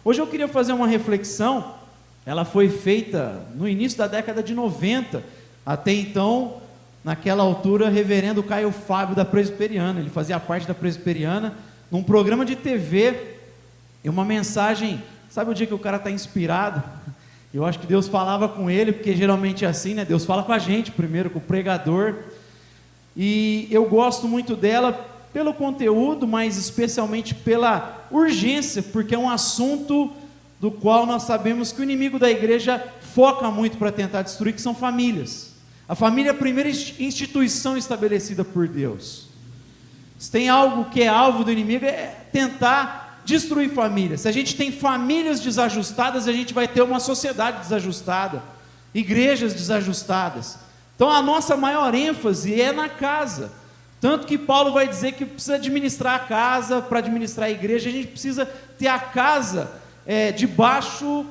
Hoje eu queria fazer uma reflexão, ela foi feita no início da década de 90, até então, naquela altura, reverendo Caio Fábio da Presbiteriana, ele fazia parte da Presbiteriana, num programa de TV, e uma mensagem, sabe o dia que o cara está inspirado? Eu acho que Deus falava com ele, porque geralmente é assim, né? Deus fala com a gente primeiro, com o pregador, e eu gosto muito dela pelo conteúdo, mas especialmente pela urgência, porque é um assunto do qual nós sabemos que o inimigo da igreja foca muito para tentar destruir, que são famílias. A família é a primeira instituição estabelecida por Deus. Se tem algo que é alvo do inimigo, é tentar destruir famílias. Se a gente tem famílias desajustadas, a gente vai ter uma sociedade desajustada, igrejas desajustadas. Então a nossa maior ênfase é na casa, tanto que Paulo vai dizer que precisa administrar a casa. Para administrar a igreja, a gente precisa ter a casa debaixo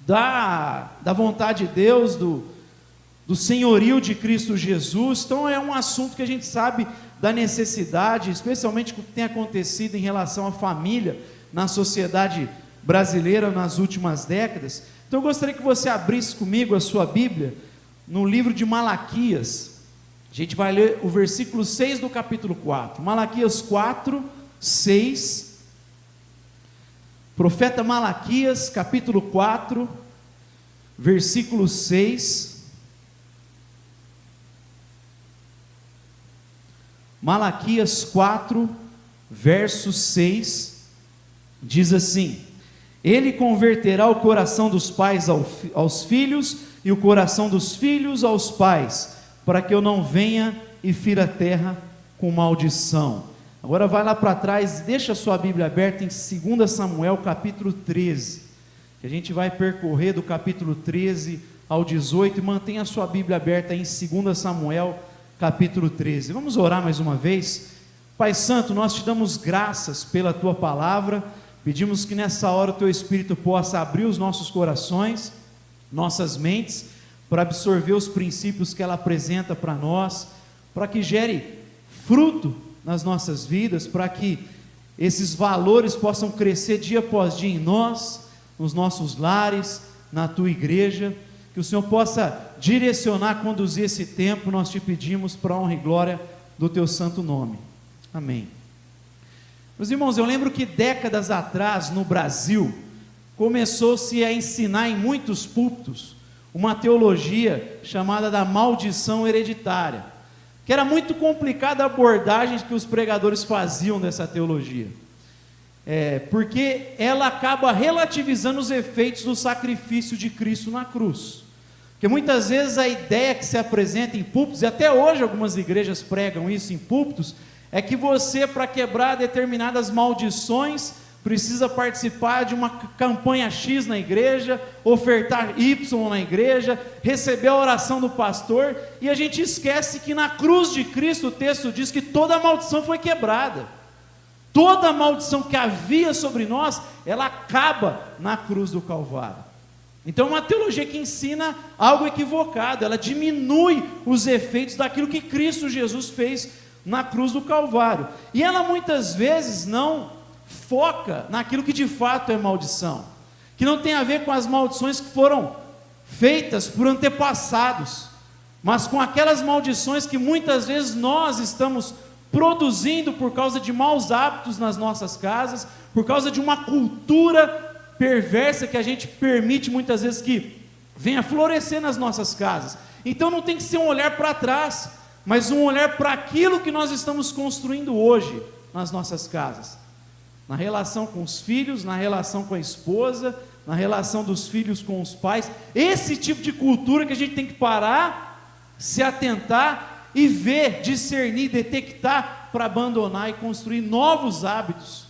da vontade de Deus, do senhorio de Cristo Jesus. Então é um assunto que a gente sabe da necessidade, especialmente com o que tem acontecido em relação à família na sociedade brasileira nas últimas décadas. Então eu gostaria que você abrisse comigo a sua Bíblia no livro de Malaquias. A gente vai ler o versículo 6 do capítulo 4, Malaquias 4, 6, profeta Malaquias, capítulo 4, versículo 6, Malaquias 4, verso 6, diz assim: Ele converterá o coração dos pais aos filhos, e o coração dos filhos aos pais, para que eu não venha e fira a terra com maldição. Agora vai lá para trás, deixa a sua Bíblia aberta em 2 Samuel capítulo 13, que a gente vai percorrer do capítulo 13 ao 18, e mantenha a sua Bíblia aberta em 2 Samuel capítulo 13, vamos orar mais uma vez. Pai Santo, nós te damos graças pela tua palavra, pedimos que nessa hora o teu Espírito possa abrir os nossos corações, nossas mentes, para absorver os princípios que ela apresenta para nós, para que gere fruto nas nossas vidas, para que esses valores possam crescer dia após dia em nós, nos nossos lares, na tua igreja, que o Senhor possa direcionar, conduzir esse tempo. Nós te pedimos para a honra e glória do teu santo nome, amém. Meus irmãos, eu lembro que décadas atrás no Brasil, começou-se a ensinar em muitos púlpitos uma teologia chamada da maldição hereditária, que era muito complicada a abordagem que os pregadores faziam dessa teologia, porque ela acaba relativizando os efeitos do sacrifício de Cristo na cruz. Porque muitas vezes a ideia que se apresenta em púlpitos, e até hoje algumas igrejas pregam isso em púlpitos, é que você, para quebrar determinadas maldições, precisa participar de uma campanha X na igreja, ofertar Y na igreja, receber a oração do pastor, e a gente esquece que na cruz de Cristo o texto diz que toda a maldição foi quebrada. Toda a maldição que havia sobre nós, ela acaba na cruz do Calvário. Então é uma teologia que ensina algo equivocado, ela diminui os efeitos daquilo que Cristo Jesus fez na cruz do Calvário, e ela muitas vezes não foca naquilo que de fato é maldição, que não tem a ver com as maldições que foram feitas por antepassados, mas com aquelas maldições que muitas vezes nós estamos produzindo por causa de maus hábitos nas nossas casas, por causa de uma cultura perversa que a gente permite muitas vezes que venha florescer nas nossas casas. Então não tem que ser um olhar para trás, mas um olhar para aquilo que nós estamos construindo hoje nas nossas casas, na relação com os filhos, na relação com a esposa, na relação dos filhos com os pais. Esse tipo de cultura que a gente tem que parar, se atentar e ver, discernir, detectar, para abandonar e construir novos hábitos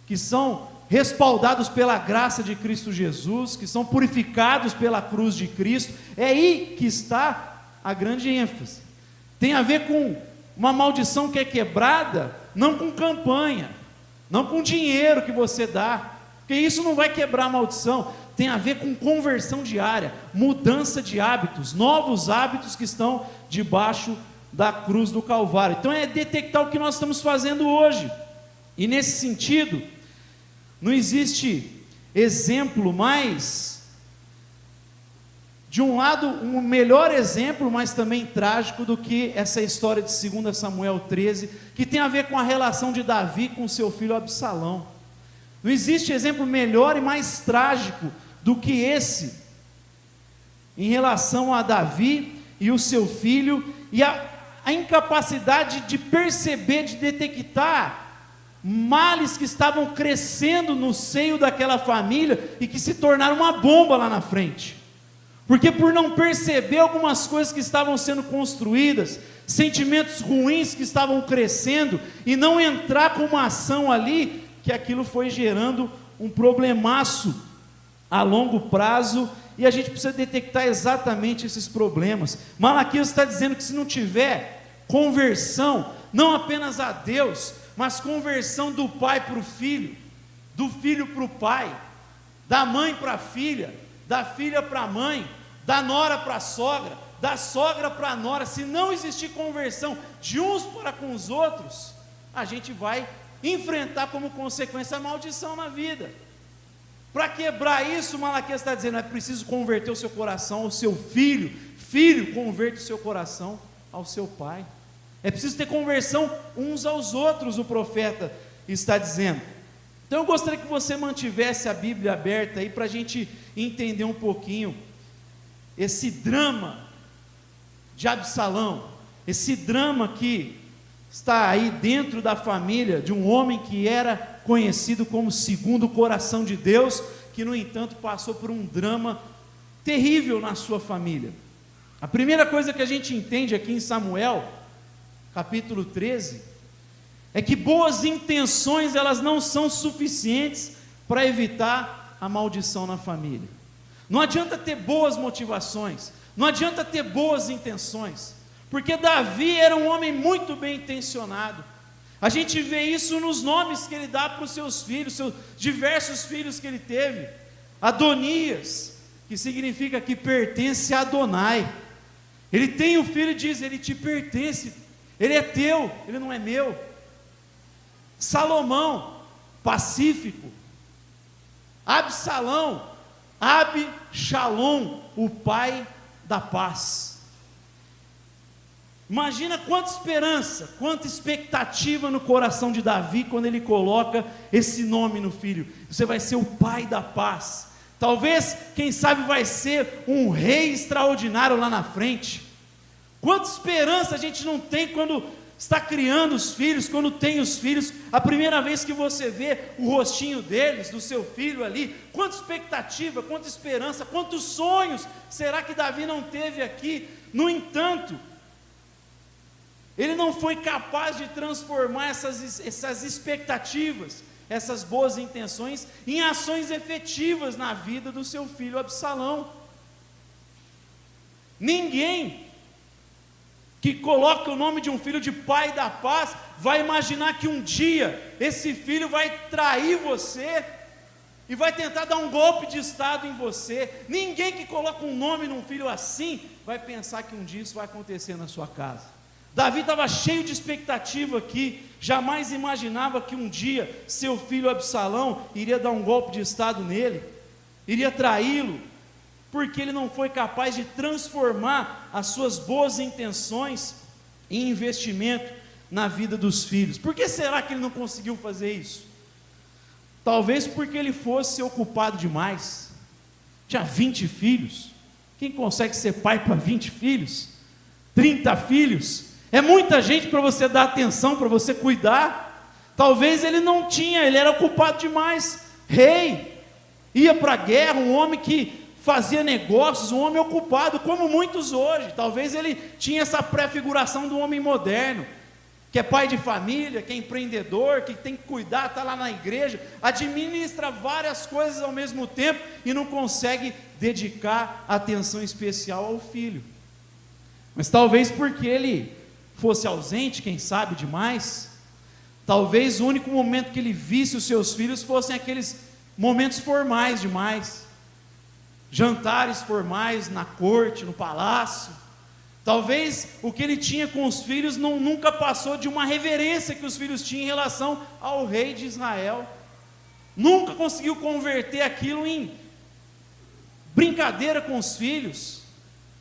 que são respaldados pela graça de Cristo Jesus, que são purificados pela cruz de Cristo. É aí que está a grande ênfase. Tem a ver com uma maldição que é quebrada, não com campanha, não com dinheiro que você dá, porque isso não vai quebrar a maldição. Tem a ver com conversão diária, mudança de hábitos, novos hábitos que estão debaixo da cruz do Calvário. Então é detectar o que nós estamos fazendo hoje, e nesse sentido, não existe exemplo mais, de um lado, um melhor exemplo, mas também trágico do que essa história de 2 Samuel 13, que tem a ver com a relação de Davi com seu filho Absalão. Não existe exemplo melhor e mais trágico do que esse, em relação a Davi e o seu filho, e a incapacidade de perceber, de detectar males que estavam crescendo no seio daquela família e que se tornaram uma bomba lá na frente. Porque por não perceber algumas coisas que estavam sendo construídas, sentimentos ruins que estavam crescendo, e não entrar com uma ação ali, que aquilo foi gerando um problemaço a longo prazo, e a gente precisa detectar exatamente esses problemas. Malaquias está dizendo que se não tiver conversão, não apenas a Deus, mas conversão do pai para o filho, do filho para o pai, da mãe para a filha, da filha para a mãe, da nora para a sogra, da sogra para a nora, se não existir conversão de uns para com os outros, a gente vai enfrentar como consequência a maldição na vida. Para quebrar isso, Malaquias está dizendo, é preciso converter o seu coração ao seu filho, filho, converte o seu coração ao seu pai, é preciso ter conversão uns aos outros, o profeta está dizendo. Então eu gostaria que você mantivesse a Bíblia aberta aí, para a gente entender um pouquinho esse drama de Absalão, esse drama que está aí dentro da família de um homem que era conhecido como segundo o coração de Deus, que no entanto passou por um drama terrível na sua família. A primeira coisa que a gente entende aqui em Samuel, capítulo 13, é que boas intenções, elas não são suficientes para evitar a maldição na família. Não adianta ter boas motivações, não adianta ter boas intenções, porque Davi era um homem muito bem intencionado. A gente vê isso nos nomes que ele dá para os seus filhos, seus diversos filhos que ele teve. Adonias, que significa que pertence a Adonai. Ele tem um filho e diz, ele te pertence, ele é teu, ele não é meu. Salomão, pacífico. Absalão, Abshalom, o pai da paz. Imagina quanta esperança, quanta expectativa no coração de Davi quando ele coloca esse nome no filho. Você vai ser o pai da paz. Talvez, quem sabe, vai ser um rei extraordinário lá na frente. Quanta esperança a gente não tem quando está criando os filhos, quando tem os filhos, a primeira vez que você vê o rostinho deles, do seu filho ali, quanta expectativa, quanta esperança, quantos sonhos será que Davi não teve aqui? No entanto, ele não foi capaz de transformar essas expectativas, essas boas intenções, em ações efetivas na vida do seu filho Absalão. Ninguém que coloca o nome de um filho de pai da paz vai imaginar que um dia esse filho vai trair você e vai tentar dar um golpe de estado em você. Ninguém que coloca um nome num filho assim vai pensar que um dia isso vai acontecer na sua casa. Davi estava cheio de expectativa aqui, jamais imaginava que um dia seu filho Absalão iria dar um golpe de estado nele, iria traí-lo, porque ele não foi capaz de transformar as suas boas intenções em investimento na vida dos filhos. Por que será que ele não conseguiu fazer isso? Talvez porque ele fosse ocupado demais. Tinha 20 filhos. Quem consegue ser pai para 20 filhos? 30 filhos? É muita gente para você dar atenção, para você cuidar. Talvez ele não tinha, ele era ocupado demais. Rei, ia para a guerra, um homem que fazia negócios, um homem ocupado, como muitos hoje. Talvez ele tinha essa prefiguração do homem moderno, que é pai de família, que é empreendedor, que tem que cuidar, está lá na igreja, administra várias coisas ao mesmo tempo e não consegue dedicar atenção especial ao filho. Mas talvez porque ele fosse ausente, quem sabe, demais, talvez o único momento que ele visse os seus filhos fossem aqueles momentos formais demais, jantares formais na corte, no palácio. Talvez o que ele tinha com os filhos nunca passou de uma reverência que os filhos tinham em relação ao rei de Israel. nunca conseguiu converter aquilo em brincadeira com os filhos,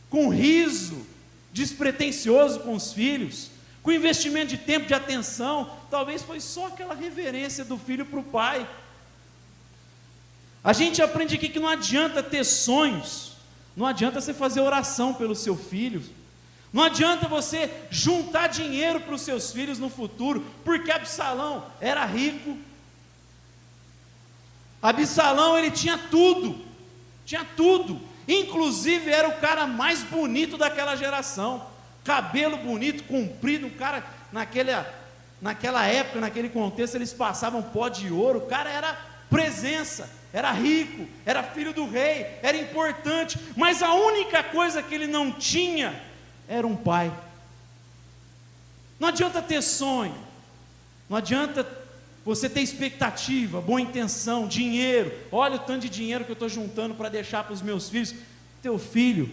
com riso despretensioso com os filhos, com investimento de tempo, de atenção. Talvez foi só aquela reverência do filho para o pai. A gente aprende aqui que não adianta ter sonhos, não adianta você fazer oração pelo seu filho, não adianta você juntar dinheiro para os seus filhos no futuro, porque Absalão era rico. Absalão, ele tinha tudo, inclusive era o cara mais bonito daquela geração, cabelo bonito, comprido, um cara, naquela época, naquele contexto, eles passavam pó de ouro, o cara era presença, era rico, era filho do rei, era importante, mas a única coisa que ele não tinha era um pai. Não adianta ter sonho, não adianta você ter expectativa, boa intenção, dinheiro. Olha o tanto de dinheiro que eu estou juntando para deixar para os meus filhos. Teu filho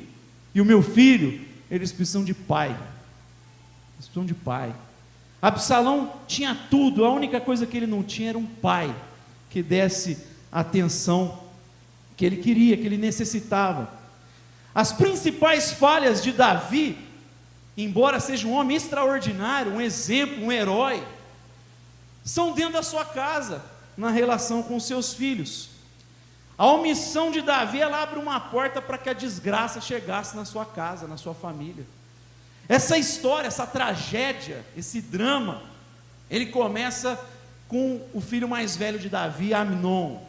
e o meu filho, eles precisam de pai. Eles precisam de pai. Absalão tinha tudo, a única coisa que ele não tinha era um pai que desse a atenção que ele queria, que ele necessitava. As principais falhas de Davi, embora seja um homem extraordinário, um exemplo, um herói, são dentro da sua casa, na relação com seus filhos. A omissão de Davi, ela abre uma porta para que a desgraça chegasse na sua casa, na sua família. Essa história, essa tragédia, esse drama, ele começa com o filho mais velho de Davi, Amnon.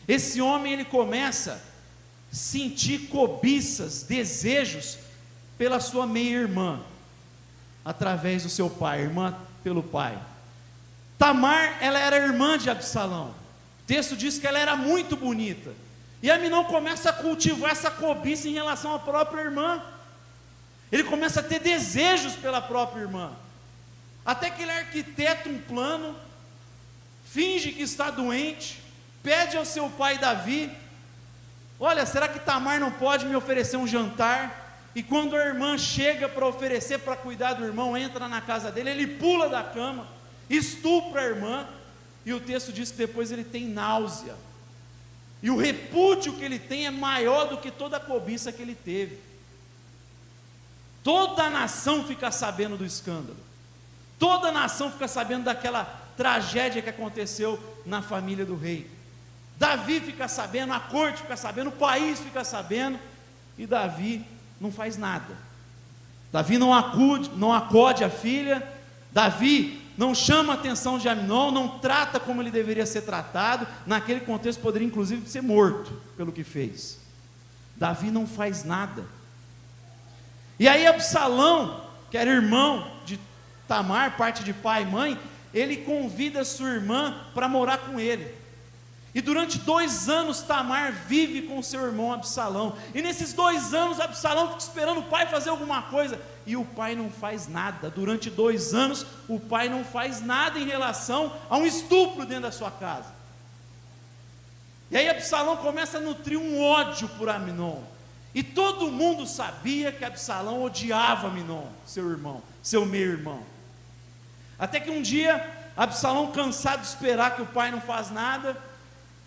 Esse homem, ele começa a sentir cobiças, desejos pela sua meia-irmã, através do seu pai, irmã pelo pai. Tamar, ela era irmã de Absalão. O texto diz que ela era muito bonita. E Amnon começa a cultivar essa cobiça em relação à própria irmã. Ele começa a ter desejos pela própria irmã. Até que ele arquiteta um plano, finge que está doente, pede ao seu pai Davi: olha, será que Tamar não pode me oferecer um jantar? E quando a irmã chega para oferecer, para cuidar do irmão, entra na casa dele, ele pula da cama, estupra a irmã, e o texto diz que depois ele tem náusea, e o repúdio que ele tem é maior do que toda a cobiça que ele teve. Toda a nação fica sabendo do escândalo, toda a nação fica sabendo daquela tragédia que aconteceu na família do rei. Davi fica sabendo, a corte fica sabendo, o país fica sabendo, e Davi não faz nada. Davi não acode a filha, Davi não chama a atenção de Amnon, não trata como ele deveria ser tratado. Naquele contexto poderia inclusive ser morto pelo que fez. Davi não faz nada. E aí Absalão, que era irmão de Tamar, parte de pai e mãe, ele convida sua irmã para morar com ele. E durante 2 anos Tamar vive com seu irmão Absalão. E nesses 2 anos Absalão fica esperando o pai fazer alguma coisa, e o pai não faz nada. Durante 2 anos o pai não faz nada em relação a um estupro dentro da sua casa. E aí Absalão começa a nutrir um ódio por Amnon. E todo mundo sabia que Absalão odiava Amnon, seu irmão, seu meio-irmão. Até que um dia Absalão, cansado de esperar que o pai não faz nada,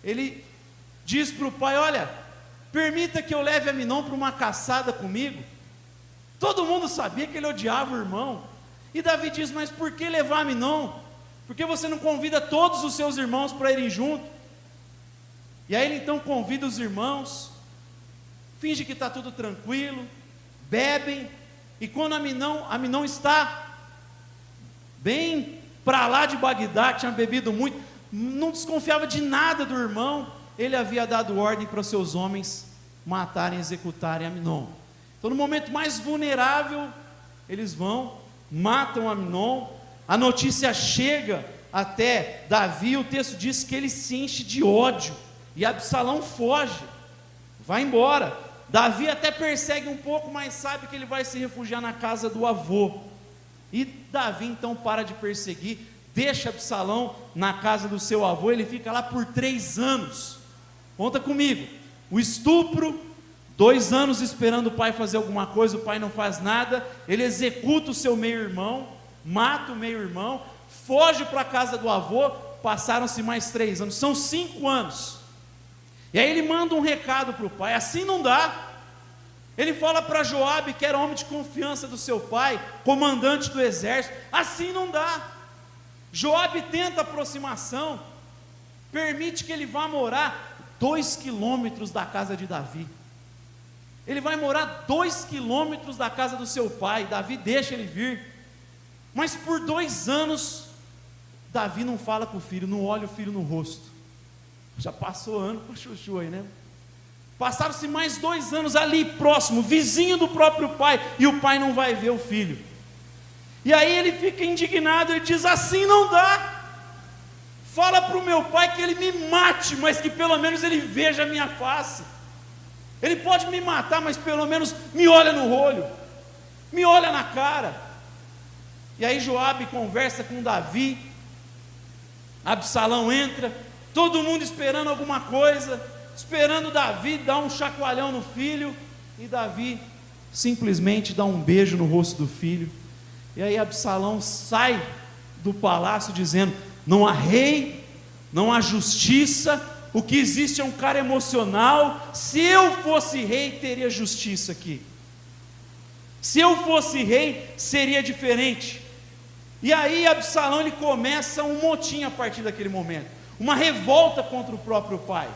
ele diz para o pai: olha, permita que eu leve Amnon para uma caçada comigo. Todo mundo sabia que ele odiava o irmão. E Davi diz: mas por que levar Amnon? Por que você não convida todos os seus irmãos para irem junto? E aí ele então convida os irmãos, finge que está tudo tranquilo, bebem, e quando Amnon está bem para lá de Bagdá, tinha bebido muito, não desconfiava de nada do irmão, ele havia dado ordem para os seus homens matarem, executarem Amnon. Então no momento mais vulnerável, eles vão, matam Amnon, a notícia chega até Davi, o texto diz que ele se enche de ódio, e Absalão foge, vai embora. Davi até persegue um pouco, mas sabe que ele vai se refugiar na casa do avô, e Davi então para de perseguir, deixa Absalão na casa do seu avô, ele fica lá por 3 anos, conta comigo, o estupro, 2 anos esperando o pai fazer alguma coisa, o pai não faz nada, ele executa o seu meio-irmão, mata o meio-irmão, foge para a casa do avô, passaram-se mais 3 anos, são 5 anos. E aí ele manda um recado para o pai: assim não dá. Ele fala para Joabe, que era homem de confiança do seu pai, comandante do exército: assim não dá. Joabe tenta aproximação, permite que ele vá morar 2 quilômetros da casa de Davi. Ele vai morar 2 quilômetros da casa do seu pai. Davi deixa ele vir, mas por 2 anos Davi não fala com o filho, não olha o filho no rosto. Já passou ano para chuchu aí, né? Passaram-se mais 2 anos ali próximo, vizinho do próprio pai, e o pai não vai ver o filho. E aí ele fica indignado, ele diz: assim não dá. Fala para o meu pai que ele me mate, mas que pelo menos ele veja a minha face. Ele pode me matar, mas pelo menos me olha no olho, me olha na cara. E aí Joabe conversa com Davi, Absalão entra, todo mundo esperando alguma coisa, esperando Davi dar um chacoalhão no filho, e Davi simplesmente dá um beijo no rosto do filho. E aí Absalão sai do palácio dizendo: não há rei, não há justiça, o que existe é um cara emocional. Se eu fosse rei, teria justiça aqui. Se eu fosse rei, seria diferente. E aí Absalão, ele começa um motim a partir daquele momento, uma revolta contra o próprio pai.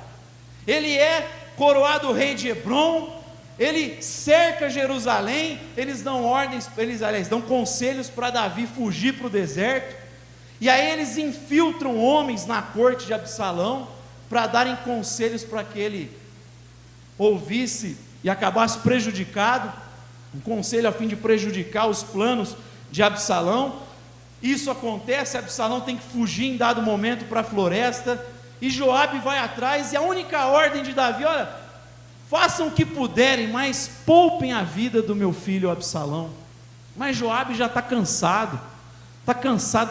Ele é coroado rei de Hebrom, ele cerca Jerusalém, eles dão ordens, aliás, dão conselhos para Davi fugir para o deserto, e aí eles infiltram homens na corte de Absalão, para darem conselhos para que ele ouvisse e acabasse prejudicado, um conselho a fim de prejudicar os planos de Absalão. Isso acontece, Absalão tem que fugir em dado momento para a floresta, e Joabe vai atrás, e a única ordem de Davi: olha, façam o que puderem, mas poupem a vida do meu filho Absalão. Mas Joabe já está cansado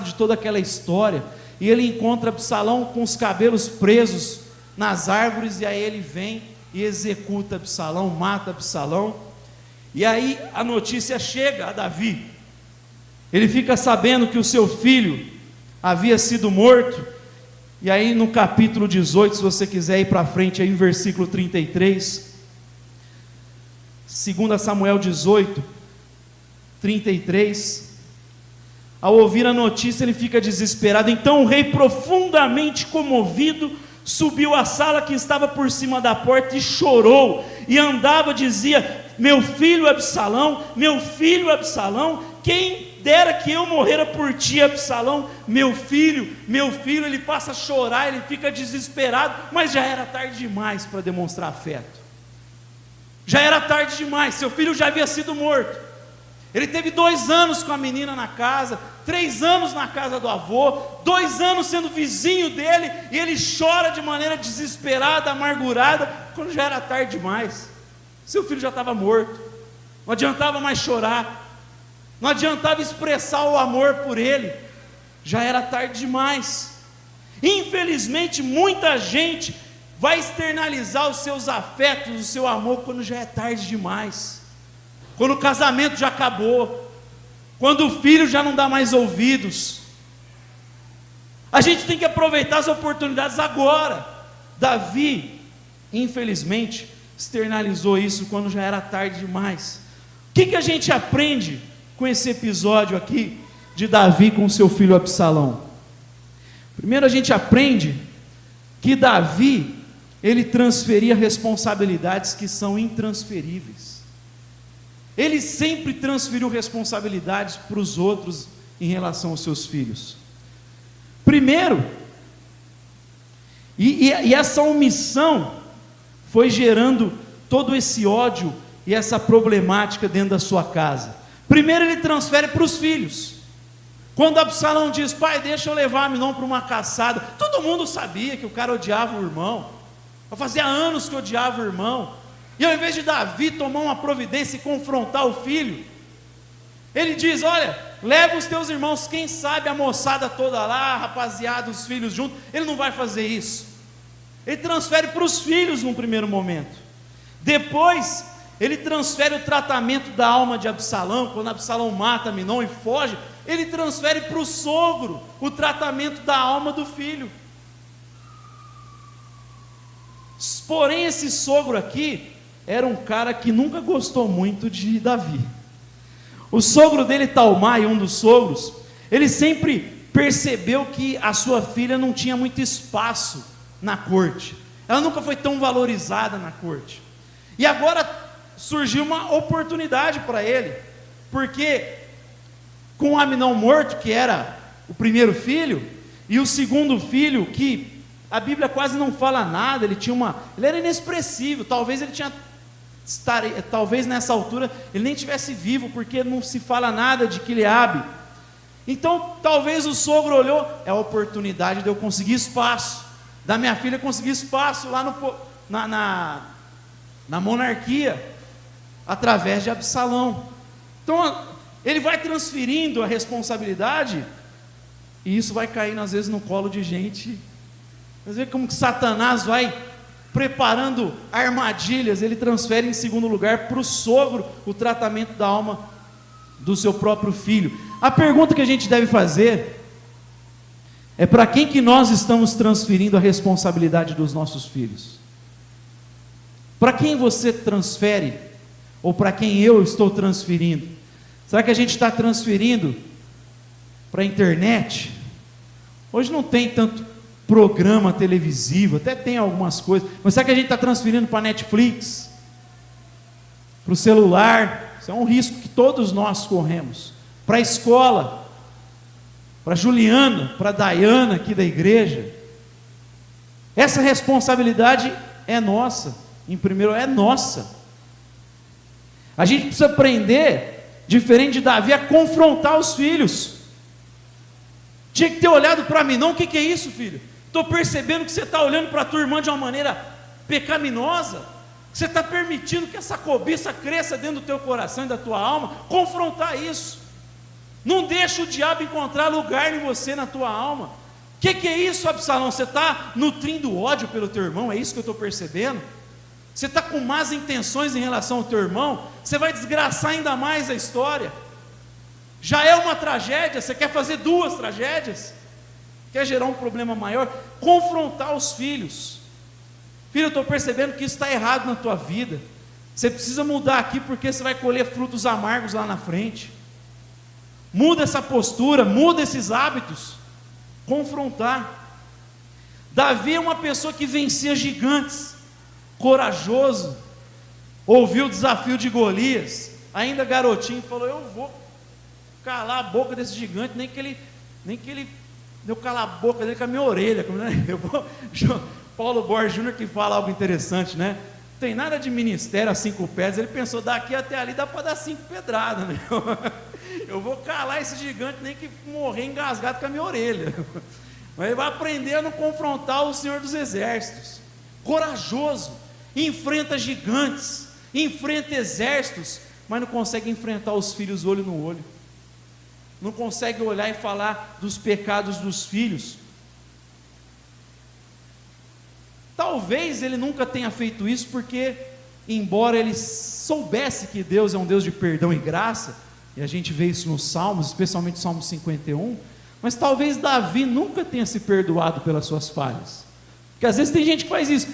de toda aquela história, e ele encontra Absalão com os cabelos presos nas árvores, e aí ele vem e executa Absalão, mata Absalão. E aí a notícia chega a Davi, ele fica sabendo que o seu filho havia sido morto. E aí no capítulo 18, se você quiser ir para frente, aí em versículo 33, 2 Samuel 18, 33, ao ouvir a notícia ele fica desesperado. Então o rei, profundamente comovido, subiu à sala que estava por cima da porta e chorou, e andava, dizia: meu filho Absalão, quem dera que eu morrera por ti, Absalão, meu filho. Ele passa a chorar, ele fica desesperado, mas já era tarde demais para demonstrar afeto. Já era tarde demais, seu filho já havia sido morto. Ele teve 2 anos com a menina na casa, 3 anos na casa do avô, 2 anos sendo vizinho dele, e ele chora de maneira desesperada, amargurada, quando já era tarde demais. Seu filho já estava morto, não adiantava mais chorar, não adiantava expressar o amor por ele, já era tarde demais. Infelizmente muita gente vai externalizar os seus afetos, o seu amor, quando já é tarde demais, quando o casamento já acabou, quando o filho já não dá mais ouvidos. A gente tem que aproveitar as oportunidades agora. Davi, infelizmente, externalizou isso quando já era tarde demais. O que a gente aprende com esse episódio aqui de Davi com seu filho Absalão? Primeiro, a gente aprende que Davi, ele transferia responsabilidades que são intransferíveis. Ele sempre transferiu responsabilidades para os outros em relação aos seus filhos. Primeiro, e essa omissão foi gerando todo esse ódio e essa problemática dentro da sua casa. Primeiro ele transfere para os filhos. Quando Absalão diz: pai, deixa eu levar Aminon para uma caçada, todo mundo sabia que o cara odiava o irmão, fazia anos que odiava o irmão, e ao invés de Davi tomar uma providência e confrontar o filho, ele diz: olha, leva os teus irmãos, quem sabe a moçada toda lá, a rapaziada, os filhos juntos. Ele não vai fazer isso. Ele transfere para os filhos num primeiro momento. Depois ele transfere o tratamento da alma de Absalão. Quando Absalão mata Aminon e foge, ele transfere para o sogro o tratamento da alma do filho. Porém, esse sogro aqui era um cara que nunca gostou muito de Davi. O sogro dele, Talmai, um dos sogros, ele sempre percebeu que a sua filha não tinha muito espaço na corte. Ela nunca foi tão valorizada na corte. E agora surgiu uma oportunidade para ele, porque com Amnão morto, que era o primeiro filho, e o segundo filho, que a Bíblia quase não fala nada, ele era inexpressivo, talvez nessa altura ele nem estivesse vivo, porque não se fala nada de Quileabe. Então talvez o sogro olhou, é a oportunidade de eu conseguir espaço, da minha filha conseguir espaço lá na monarquia, através de Absalão. Então ele vai transferindo a responsabilidade, e isso vai caindo às vezes no colo de gente. Às vezes como que Satanás vai preparando armadilhas, ele transfere em segundo lugar para o sogro o tratamento da alma do seu próprio filho. A pergunta que a gente deve fazer é: para quem que nós estamos transferindo a responsabilidade dos nossos filhos? Para quem você transfere? Ou para quem eu estou transferindo? Será que a gente está transferindo para a internet? Hoje não tem tanto programa televisivo, até tem algumas coisas, mas será que a gente está transferindo para a Netflix? Para o celular? Isso é um risco que todos nós corremos. Para a escola? Para a Juliana, para a Dayana aqui da igreja? Essa responsabilidade é nossa, em primeiro é nossa. A gente precisa aprender, diferente de Davi, a confrontar os filhos. Tinha que ter olhado para mim, não, o que é isso, filho? Estou percebendo que você está olhando para a tua irmã de uma maneira pecaminosa, você está permitindo que essa cobiça cresça dentro do teu coração e da tua alma. Confrontar isso, não deixa o diabo encontrar lugar em você, na tua alma. O que é isso, Absalão? Você está nutrindo ódio pelo teu irmão, é isso que eu estou percebendo? Você está com más intenções em relação ao teu irmão, você vai desgraçar ainda mais a história. Já é uma tragédia, você quer fazer duas tragédias? Quer gerar um problema maior? Confrontar os filhos. Filho, eu estou percebendo que isso está errado na tua vida, você precisa mudar aqui, porque você vai colher frutos amargos lá na frente. Muda essa postura, muda esses hábitos. Confrontar. Davi é uma pessoa que vencia gigantes, corajoso, ouviu o desafio de Golias, ainda garotinho, falou: eu vou calar a boca desse gigante, nem que ele eu calar a boca dele com a minha orelha, Paulo Borges Júnior que fala algo interessante, né? Não tem nada de ministério a 5 pedras, ele pensou, daqui até ali dá para dar 5 pedradas, né? Eu vou calar esse gigante, nem que morrer engasgado com a minha orelha. Mas ele vai aprender a não confrontar o Senhor dos Exércitos. Corajoso, enfrenta gigantes, enfrenta exércitos, mas não consegue enfrentar os filhos olho no olho, não consegue olhar e falar dos pecados dos filhos. Talvez ele nunca tenha feito isso, porque embora ele soubesse que Deus é um Deus de perdão e graça, e a gente vê isso nos Salmos, especialmente no Salmo 51, mas talvez Davi nunca tenha se perdoado pelas suas falhas, porque às vezes tem gente que faz isso,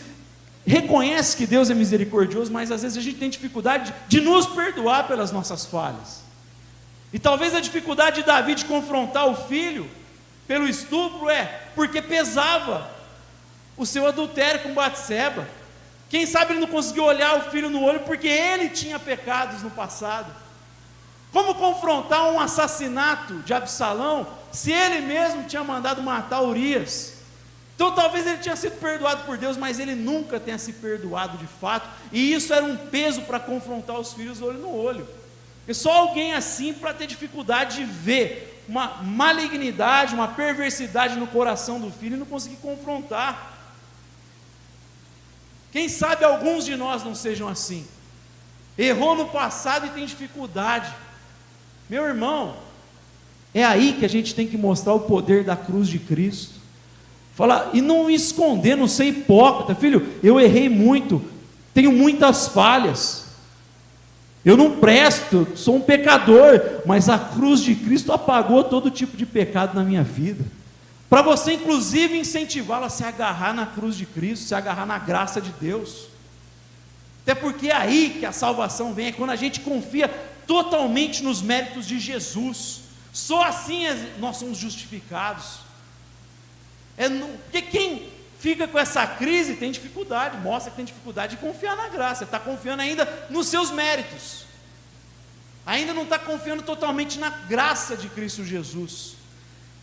reconhece que Deus é misericordioso, mas às vezes a gente tem dificuldade de nos perdoar pelas nossas falhas. E talvez a dificuldade de Davi de confrontar o filho pelo estupro é porque pesava o seu adultério com Batseba. Quem sabe ele não conseguiu olhar o filho no olho porque ele tinha pecados no passado. Como confrontar um assassinato de Absalão se ele mesmo tinha mandado matar Urias? Então talvez ele tinha sido perdoado por Deus, mas ele nunca tenha se perdoado de fato, e isso era um peso para confrontar os filhos olho no olho. E só alguém assim para ter dificuldade de ver uma malignidade, uma perversidade no coração do filho e não conseguir confrontar. Quem sabe alguns de nós não sejam assim, errou no passado e tem dificuldade. Meu irmão, é aí que a gente tem que mostrar o poder da cruz de Cristo, falar, e não esconder, não ser hipócrita. Filho, eu errei muito, tenho muitas falhas, Eu não presto, sou um pecador, mas a cruz de Cristo apagou todo tipo de pecado na minha vida. Para você, inclusive, incentivá-la a se agarrar na cruz de Cristo, se agarrar na graça de Deus. Até porque é aí que a salvação vem, é quando a gente confia totalmente nos méritos de Jesus. Só assim nós somos justificados. Porque quem fica com essa crise tem dificuldade, mostra que tem dificuldade de confiar na graça, está confiando ainda nos seus méritos, ainda não está confiando totalmente na graça de Cristo Jesus.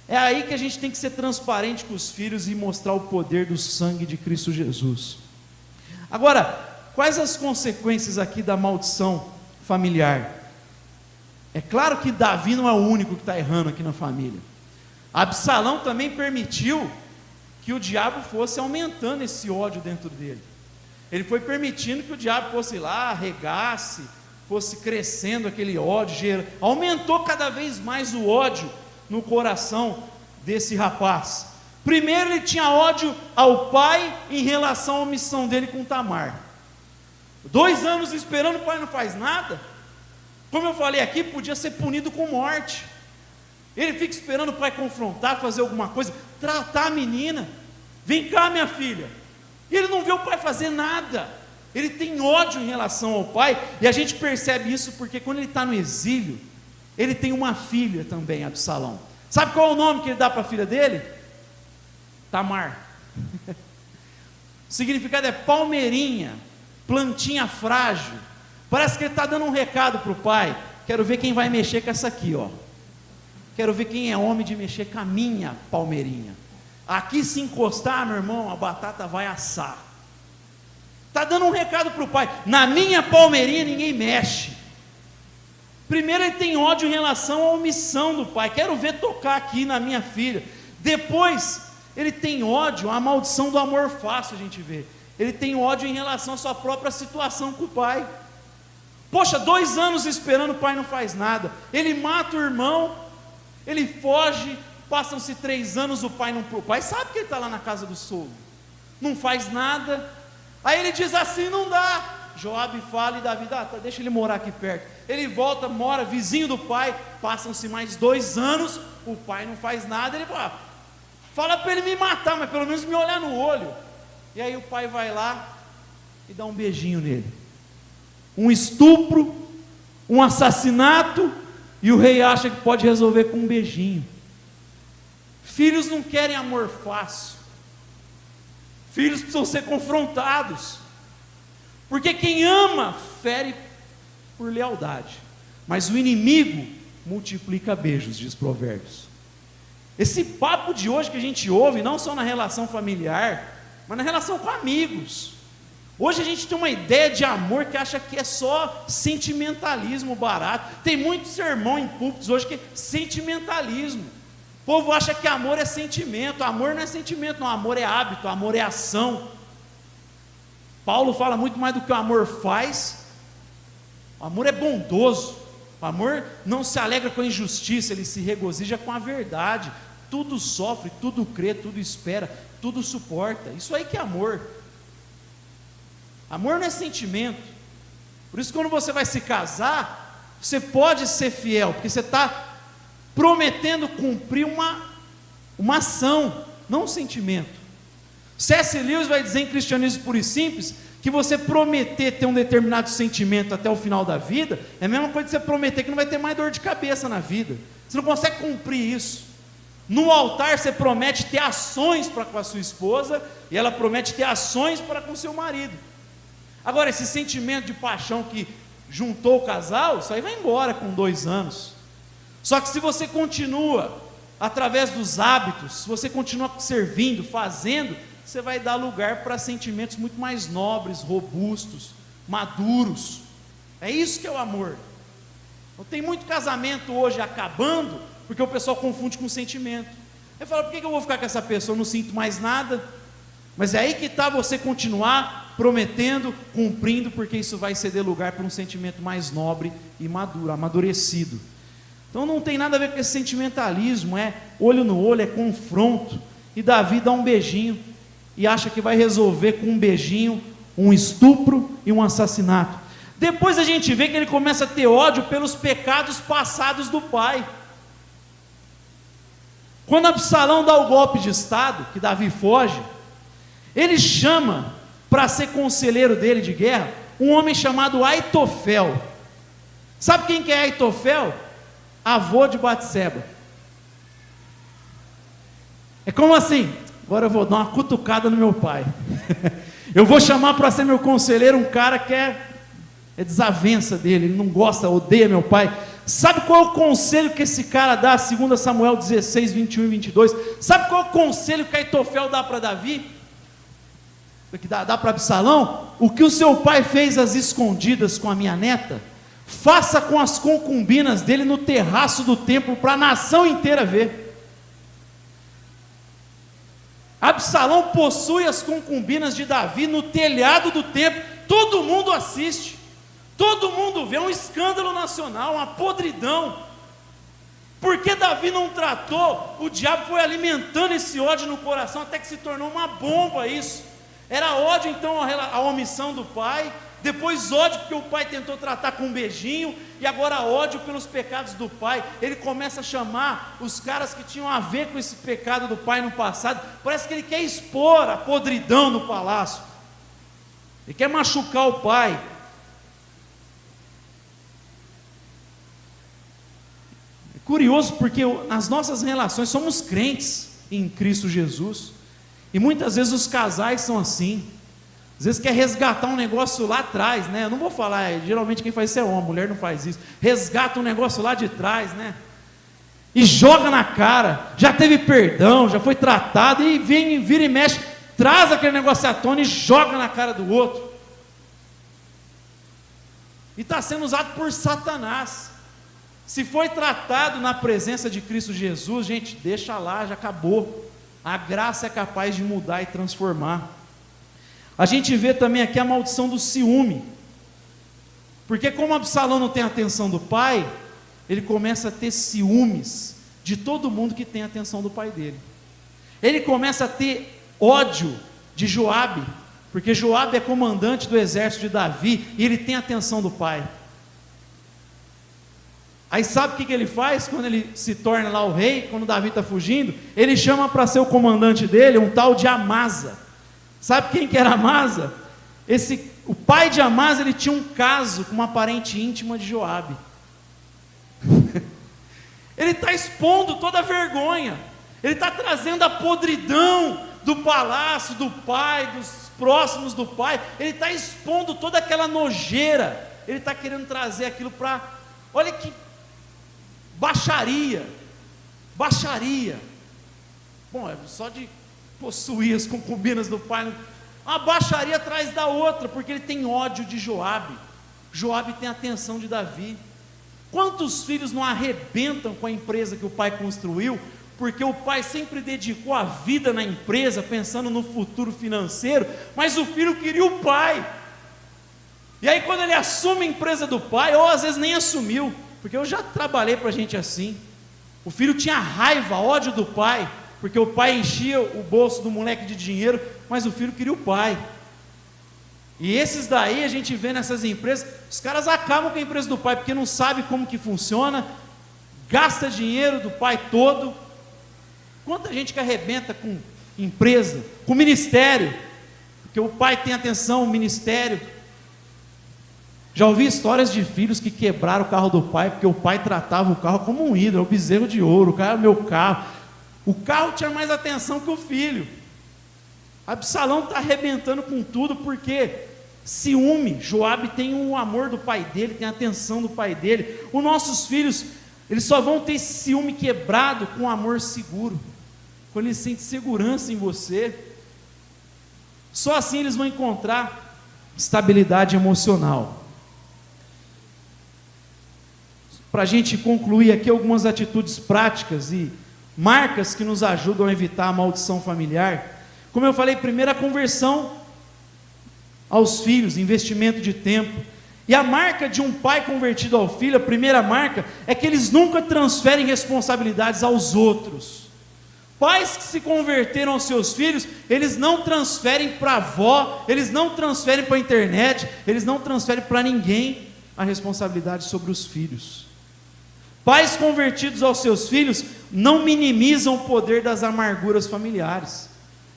É aí que a gente tem que ser transparente com os filhos e mostrar o poder do sangue de Cristo Jesus. Agora, quais as consequências aqui da maldição familiar? É claro que Davi não é o único que está errando aqui na família. Absalão também permitiu que o diabo fosse aumentando esse ódio dentro dele. Ele foi permitindo que o diabo fosse lá, regasse, fosse crescendo aquele ódio, aumentou cada vez mais o ódio no coração desse rapaz. Primeiro ele tinha ódio ao pai em relação à omissão dele com Tamar. 2 anos esperando, o pai não faz nada. Como eu falei aqui, podia ser punido com morte. Ele fica esperando o pai confrontar, fazer alguma coisa, tratar a menina. Vem cá, minha filha. E ele não vê o pai fazer nada. Ele tem ódio em relação ao pai. E a gente percebe isso porque quando ele está no exílio, ele tem uma filha também, Absalão. Sabe qual é o nome que ele dá para a filha dele? Tamar. O significado é palmeirinha, plantinha frágil. Parece que ele está dando um recado para o pai. Quero ver quem vai mexer com essa aqui, ó. Quero ver quem é homem de mexer com a minha palmeirinha. Aqui se encostar, meu irmão, a batata vai assar. Está dando um recado para o pai. Na minha palmeirinha ninguém mexe. Primeiro ele tem ódio em relação à omissão do pai. Quero ver tocar aqui na minha filha. Depois ele tem ódio à maldição do amor fácil, a gente vê. Ele tem ódio em relação à sua própria situação com o pai. Poxa, 2 anos esperando, o pai não faz nada. Ele mata o irmão, ele foge, passam-se 3 anos, o pai sabe que ele está lá na casa do sogro, não faz nada. Aí ele diz assim: não dá. Joabe fala e Davi, deixa ele morar aqui perto. Ele volta, mora vizinho do pai, passam-se mais 2 anos, o pai não faz nada. Ele fala para ele me matar, mas pelo menos me olhar no olho. E aí o pai vai lá e dá um beijinho nele. Um estupro, um assassinato, e o rei acha que pode resolver com um beijinho. Filhos não querem amor fácil. Filhos precisam ser confrontados. Porque quem ama fere por lealdade, mas o inimigo multiplica beijos, diz Provérbios. Esse papo de hoje que a gente ouve, não só na relação familiar, mas na relação com amigos. Hoje a gente tem uma ideia de amor que acha que é só sentimentalismo barato. Tem muito sermão em púlpitos hoje que é sentimentalismo. O povo acha que amor é sentimento. Amor não é sentimento, não. Amor é hábito, amor é ação. Paulo fala muito mais do que o amor faz. O amor é bondoso. O amor não se alegra com a injustiça, ele se regozija com a verdade. Tudo sofre, tudo crê, tudo espera, tudo suporta. Isso aí que é amor. Amor não é sentimento. Por isso, quando você vai se casar, você pode ser fiel, porque você está prometendo cumprir uma ação, não um sentimento. C.S. Lewis vai dizer em Cristianismo Puro e Simples que você prometer ter um determinado sentimento até o final da vida é a mesma coisa que você prometer que não vai ter mais dor de cabeça na vida. Você não consegue cumprir isso. No altar você promete ter ações para com a sua esposa e ela promete ter ações para com o seu marido. Agora, esse sentimento de paixão que juntou o casal, isso aí vai embora com 2 anos. Só que se você continua através dos hábitos, se você continua servindo, fazendo, você vai dar lugar para sentimentos muito mais nobres, robustos, maduros. É isso que é o amor. Então, tem muito casamento hoje acabando porque o pessoal confunde com sentimento. Aí fala: por que eu vou ficar com essa pessoa? Eu não sinto mais nada. Mas é aí que está você continuar prometendo, cumprindo, porque isso vai ceder lugar para um sentimento mais nobre e maduro, amadurecido. Então não tem nada a ver com esse sentimentalismo, é olho no olho, é confronto. E Davi dá um beijinho e acha que vai resolver com um beijinho um estupro e um assassinato. Depois a gente vê que ele começa a ter ódio pelos pecados passados do pai. Quando Absalão dá o golpe de estado, que Davi foge, ele chama para ser conselheiro dele de guerra um homem chamado Aitofel. Sabe quem que é Aitofel? Avô de Batseba. É como assim? Agora eu vou dar uma cutucada no meu pai. Eu vou chamar para ser meu conselheiro um cara que é desavença dele, ele não gosta, odeia meu pai. Sabe qual é o conselho que esse cara dá, 2 Samuel 16, 21 e 22? Sabe qual é o conselho que Aitofel dá para Davi? Que dá para Absalão? O que o seu pai fez às escondidas com a minha neta, faça com as concubinas dele no terraço do templo, para a nação inteira ver. Absalão possui as concubinas de Davi no telhado do templo, todo mundo assiste, todo mundo vê, um escândalo nacional, uma podridão. Porque Davi não tratou, o diabo foi alimentando esse ódio no coração, até que se tornou uma bomba isso. Era ódio então à omissão do pai, depois ódio porque o pai tentou tratar com um beijinho, e agora ódio pelos pecados do pai. Ele começa a chamar os caras que tinham a ver com esse pecado do pai no passado. Parece que ele quer expor a podridão do palácio, ele quer machucar o pai. É curioso porque nas nossas relações somos crentes em Cristo Jesus, e muitas vezes os casais são assim. Às vezes quer resgatar um negócio lá atrás, né? Eu não vou falar, geralmente quem faz isso é homem, a mulher não faz isso. Resgata um negócio lá de trás, né? E joga na cara, já teve perdão, já foi tratado, e vira e mexe, traz aquele negócio à tona e joga na cara do outro. E está sendo usado por Satanás. Se foi tratado na presença de Cristo Jesus, gente, deixa lá, já acabou. A graça é capaz de mudar e transformar. A gente vê também aqui a maldição do ciúme, porque como Absalão não tem a atenção do pai, ele começa a ter ciúmes de todo mundo que tem a atenção do pai dele. Ele começa a ter ódio de Joabe, porque Joabe é comandante do exército de Davi, e ele tem a atenção do pai. Aí sabe o que ele faz quando ele se torna lá o rei, quando Davi está fugindo? Ele chama para ser o comandante dele um tal de Amasa. Sabe quem que era Amasa? O pai de Amasa, ele tinha um caso com uma parente íntima de Joabe. Ele está expondo toda a vergonha, ele está trazendo a podridão do palácio, do pai, dos próximos do pai, ele está expondo toda aquela nojeira, ele está querendo trazer aquilo para, olha que baixaria, bom, é só de possuir as concubinas do pai, uma baixaria atrás da outra, porque ele tem ódio de Joabe. Joabe tem a atenção de Davi. Quantos filhos não arrebentam com a empresa que o pai construiu, porque o pai sempre dedicou a vida na empresa, pensando no futuro financeiro, mas o filho queria o pai, e aí quando ele assume a empresa do pai, ou às vezes nem assumiu, porque eu já trabalhei para gente assim, o filho tinha raiva, ódio do pai, porque o pai enchia o bolso do moleque de dinheiro, mas o filho queria o pai. E esses daí a gente vê nessas empresas, os caras acabam com a empresa do pai, porque não sabe como que funciona, gasta dinheiro do pai todo. Quanta gente que arrebenta com empresa, com ministério, porque o pai tem atenção, o ministério. Já ouvi histórias de filhos que quebraram o carro do pai, porque o pai tratava o carro como um ídolo, o bezerro de ouro, o cara é meu carro. O carro tinha mais atenção que o filho. Absalão está arrebentando com tudo, porque ciúme. Joabe tem o amor do pai dele, tem a atenção do pai dele. Os nossos filhos, eles só vão ter esse ciúme quebrado com amor seguro, quando eles sentem segurança em você. Só assim eles vão encontrar estabilidade emocional. Para a gente concluir aqui algumas atitudes práticas e marcas que nos ajudam a evitar a maldição familiar. Como eu falei, primeiro a conversão aos filhos, investimento de tempo. E a marca de um pai convertido ao filho, a primeira marca, é que eles nunca transferem responsabilidades aos outros. Pais que se converteram aos seus filhos, eles não transferem para a avó, eles não transferem para a internet, eles não transferem para ninguém a responsabilidade sobre os filhos. Pais convertidos aos seus filhos não minimizam o poder das amarguras familiares,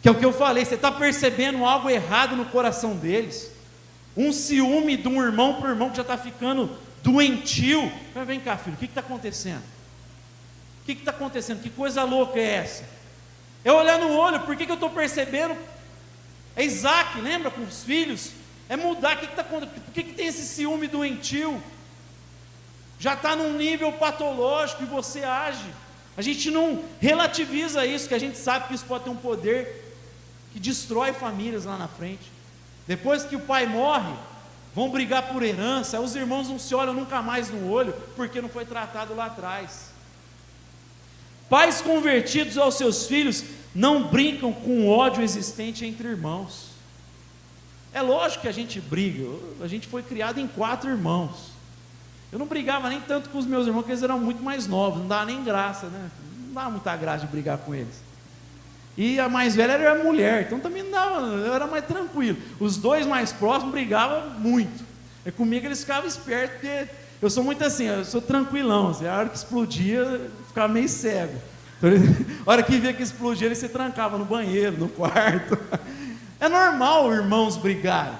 que é o que eu falei. Você está percebendo algo errado no coração deles, um ciúme de um irmão para o irmão que já está ficando doentio. Vem cá, filho, o que está acontecendo? O que está acontecendo? Que coisa louca é essa? É olhar no olho. Por que eu estou percebendo? É Isaac, lembra, com os filhos? É mudar. O que está acontecendo? Por que tem esse ciúme doentio? Já está num nível patológico e você age. A gente não relativiza isso, que a gente sabe que isso pode ter um poder que destrói famílias lá na frente. Depois que o pai morre, vão brigar por herança, os irmãos não se olham nunca mais no olho, porque não foi tratado lá atrás. Pais convertidos aos seus filhos não brincam com o ódio existente entre irmãos. É lógico que a gente briga. A gente foi criado em 4 irmãos. Eu não brigava nem tanto com os meus irmãos, porque eles eram muito mais novos, não dava nem graça, né? Não dava muita graça de brigar com eles. E a mais velha era mulher, então também não dava, eu era mais tranquilo. Os 2 mais próximos brigavam muito. E comigo eles ficavam espertos, porque eu sou muito assim, eu sou tranquilão. Assim, a hora que explodia, eu ficava meio cego. Então, a hora que via que explodia, ele se trancava no banheiro, no quarto. É normal irmãos brigarem.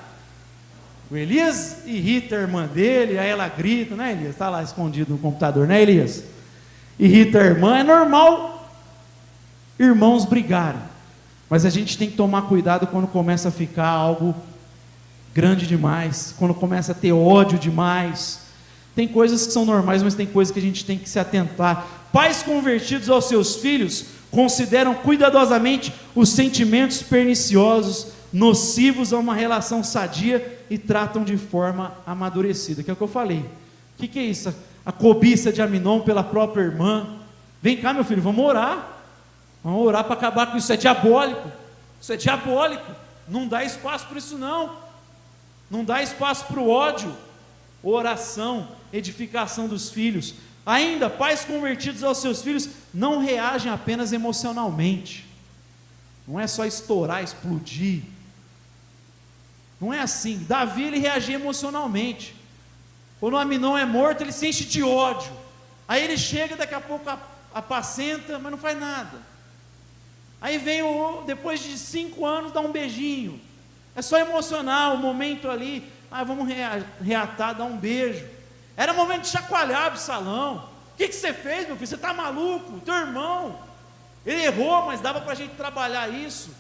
O Elias irrita a irmã dele, aí ela grita, né, Elias? Está lá escondido no computador, né, Elias? Irrita a irmã, é normal irmãos brigarem. Mas a gente tem que tomar cuidado quando começa a ficar algo grande demais, quando começa a ter ódio demais. Tem coisas que são normais, mas tem coisas que a gente tem que se atentar. Pais convertidos aos seus filhos consideram cuidadosamente os sentimentos perniciosos, nocivos a uma relação sadia e tratam de forma amadurecida, que é o que eu falei. O que é isso? A cobiça de Aminon pela própria irmã. Vem cá, meu filho, vamos orar para acabar com isso. É diabólico, isso é diabólico. Não dá espaço para isso, não dá espaço para o ódio. Oração, edificação dos filhos. Ainda, pais convertidos aos seus filhos não reagem apenas emocionalmente. Não é só estourar, explodir. Não é assim. Davi, ele reagia emocionalmente. Quando o Aminon é morto, ele se enche de ódio. Aí ele chega, daqui a pouco apacenta, mas não faz nada. Aí vem, depois de 5 anos, dá um beijinho. É só emocional, o momento ali. Vamos reatar, dar um beijo. Era momento de chacoalhar Absalão. O que você fez, meu filho? Você está maluco? Teu irmão, ele errou, mas dava para a gente trabalhar isso.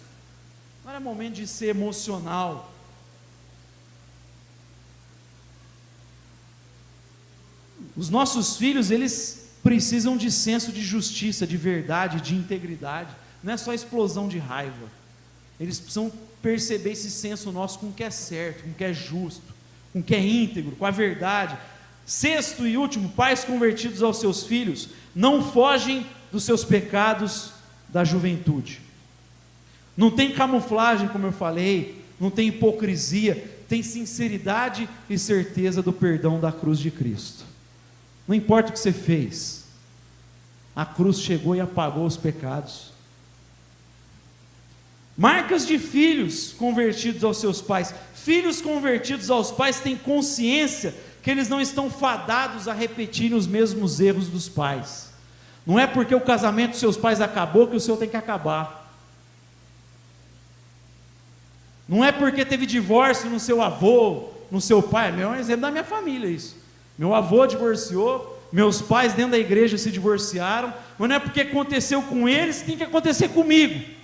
Não era momento de ser emocional. Os nossos filhos, eles precisam de senso de justiça, de verdade, de integridade. Não é só explosão de raiva. Eles precisam perceber esse senso nosso com o que é certo, com o que é justo, com o que é íntegro, com a verdade. Sexto e último, pais convertidos aos seus filhos não fogem dos seus pecados da juventude. Não tem camuflagem, como eu falei, não tem hipocrisia, tem sinceridade e certeza do perdão da cruz de Cristo. Não importa o que você fez, a cruz chegou e apagou os pecados. Marcas de filhos convertidos aos seus pais. Filhos convertidos aos pais têm consciência que eles não estão fadados a repetirem os mesmos erros dos pais. Não é porque o casamento dos seus pais acabou que o seu tem que acabar. Não é porque teve divórcio no seu avô, no seu pai. É um exemplo da minha família isso. Meu avô divorciou, meus pais dentro da igreja se divorciaram, mas não é porque aconteceu com eles que tem que acontecer comigo.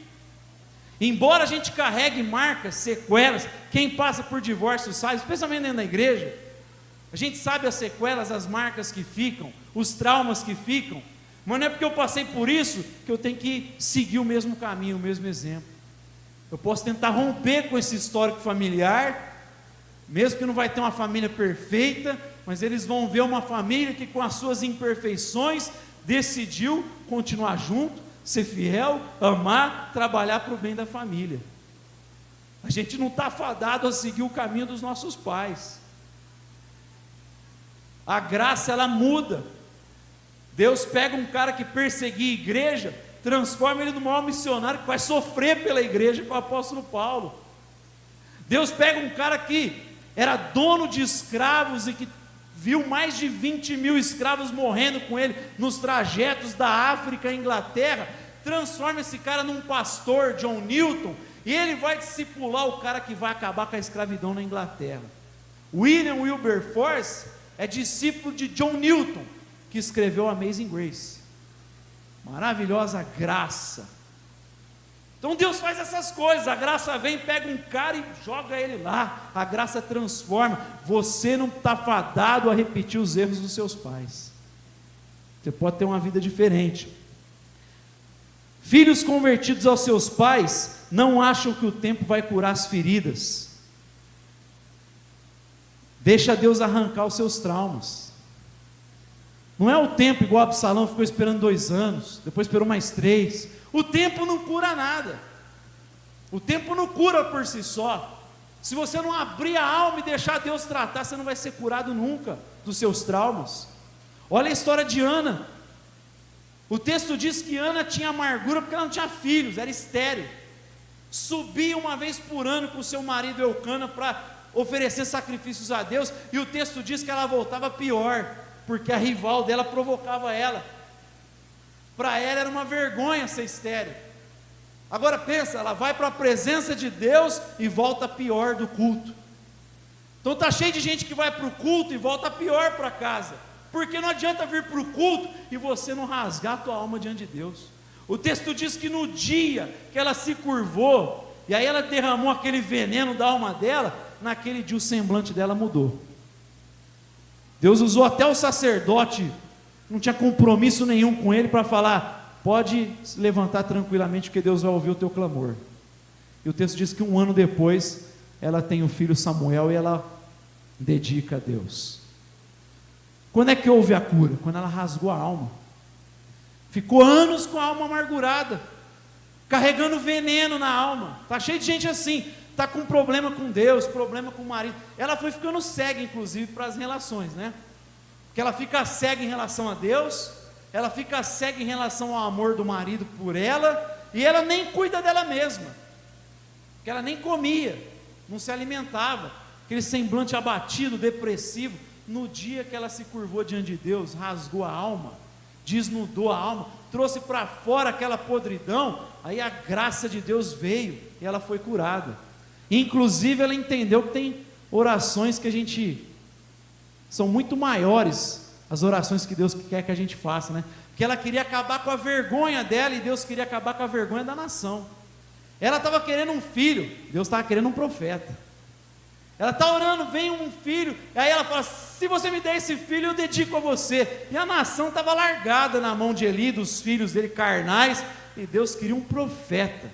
Embora a gente carregue marcas, sequelas, quem passa por divórcio sabe, especialmente dentro da igreja, a gente sabe as sequelas, as marcas que ficam, os traumas que ficam, mas não é porque eu passei por isso que eu tenho que seguir o mesmo caminho, o mesmo exemplo. Eu posso tentar romper com esse histórico familiar, mesmo que não vai ter uma família perfeita, mas eles vão ver uma família que com as suas imperfeições decidiu continuar junto, ser fiel, amar, trabalhar para o bem da família. A gente não está fadado a seguir o caminho dos nossos pais. A graça, ela muda. Deus pega um cara que perseguia a igreja, transforma ele no maior missionário que vai sofrer pela igreja, que é o apóstolo Paulo. Deus pega um cara que era dono de escravos e que viu mais de 20 mil escravos morrendo com ele nos trajetos da África à Inglaterra, transforma esse cara num pastor, John Newton, e ele vai discipular o cara que vai acabar com a escravidão na Inglaterra. William Wilberforce é discípulo de John Newton, que escreveu Amazing Grace. Maravilhosa graça. Então Deus faz essas coisas, a graça vem, pega um cara e joga ele lá, a graça transforma. Você não está fadado a repetir os erros dos seus pais, você pode ter uma vida diferente. Filhos convertidos aos seus pais não acham que o tempo vai curar as feridas. Deixa Deus arrancar os seus traumas. Não é o tempo igual Absalão ficou esperando 2 anos, depois esperou mais 3. O tempo não cura nada. O tempo não cura por si só. Se você não abrir a alma e deixar Deus tratar, você não vai ser curado nunca dos seus traumas. Olha a história de Ana. O texto diz que Ana tinha amargura porque ela não tinha filhos, era estéril. Subia uma vez por ano com o seu marido Eucana para oferecer sacrifícios a Deus, e o texto diz que ela voltava pior, porque a rival dela provocava ela. Para ela era uma vergonha ser estéril. Agora pensa, ela vai para a presença de Deus e volta pior do culto. Então está cheio de gente que vai para o culto e volta pior para casa, porque não adianta vir para o culto e você não rasgar a tua alma diante de Deus. O texto diz que no dia que ela se curvou, e aí ela derramou aquele veneno da alma dela, naquele dia o semblante dela mudou. Deus usou até o sacerdote, não tinha compromisso nenhum com ele, para falar: pode se levantar tranquilamente, porque Deus vai ouvir o teu clamor. E o texto diz que 1 ano depois, ela tem o filho Samuel, e ela dedica a Deus. Quando é que houve a cura? Quando ela rasgou a alma. Ficou anos com a alma amargurada, carregando veneno na alma. Está cheio de gente assim, está com problema com Deus, problema com o marido. Ela foi ficando cega, inclusive, para as relações, né? Porque ela fica cega em relação a Deus, ela fica cega em relação ao amor do marido por ela, e ela nem cuida dela mesma, porque ela nem comia, não se alimentava, aquele semblante abatido, depressivo. No dia que ela se curvou diante de Deus, rasgou a alma, desnudou a alma, trouxe para fora aquela podridão, aí a graça de Deus veio, e ela foi curada. Inclusive ela entendeu que tem orações que são muito maiores, as orações que Deus quer que a gente faça, né? Porque ela queria acabar com a vergonha dela, e Deus queria acabar com a vergonha da nação. Ela estava querendo um filho, Deus estava querendo um profeta. Ela está orando, vem um filho, e aí ela fala: se você me der esse filho, eu dedico a você. E a nação estava largada na mão de Eli, dos filhos dele carnais, e Deus queria um profeta.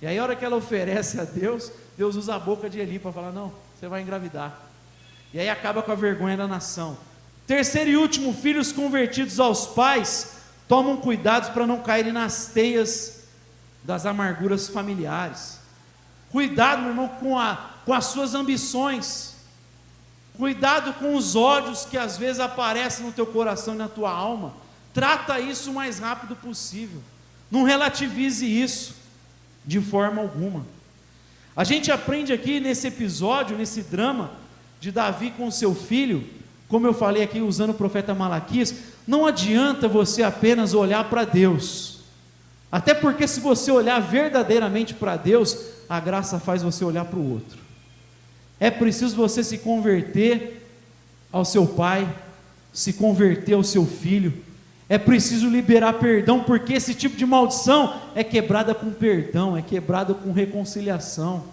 E aí a hora que ela oferece a Deus, Deus usa a boca de Eli para falar: não, você vai engravidar. E aí acaba com a vergonha da nação. Terceiro e último, filhos convertidos aos pais tomam cuidados para não caírem nas teias das amarguras familiares. Cuidado, meu irmão, com as suas ambições. Cuidado com os ódios que às vezes aparecem no teu coração e na tua alma. Trata isso o mais rápido possível. Não relativize isso de forma alguma. A gente aprende aqui nesse episódio, nesse drama de Davi com o seu filho, como eu falei aqui usando o profeta Malaquias, não adianta você apenas olhar para Deus, até porque se você olhar verdadeiramente para Deus, a graça faz você olhar para o outro. É preciso você se converter ao seu pai, se converter ao seu filho, é preciso liberar perdão, porque esse tipo de maldição é quebrada com perdão, é quebrada com reconciliação,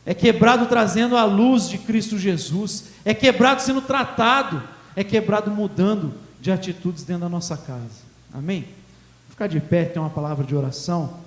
é quebrado trazendo a luz de Cristo Jesus, é quebrado sendo tratado, é quebrado mudando de atitudes dentro da nossa casa. Amém? Vou ficar de pé, tem uma palavra de oração.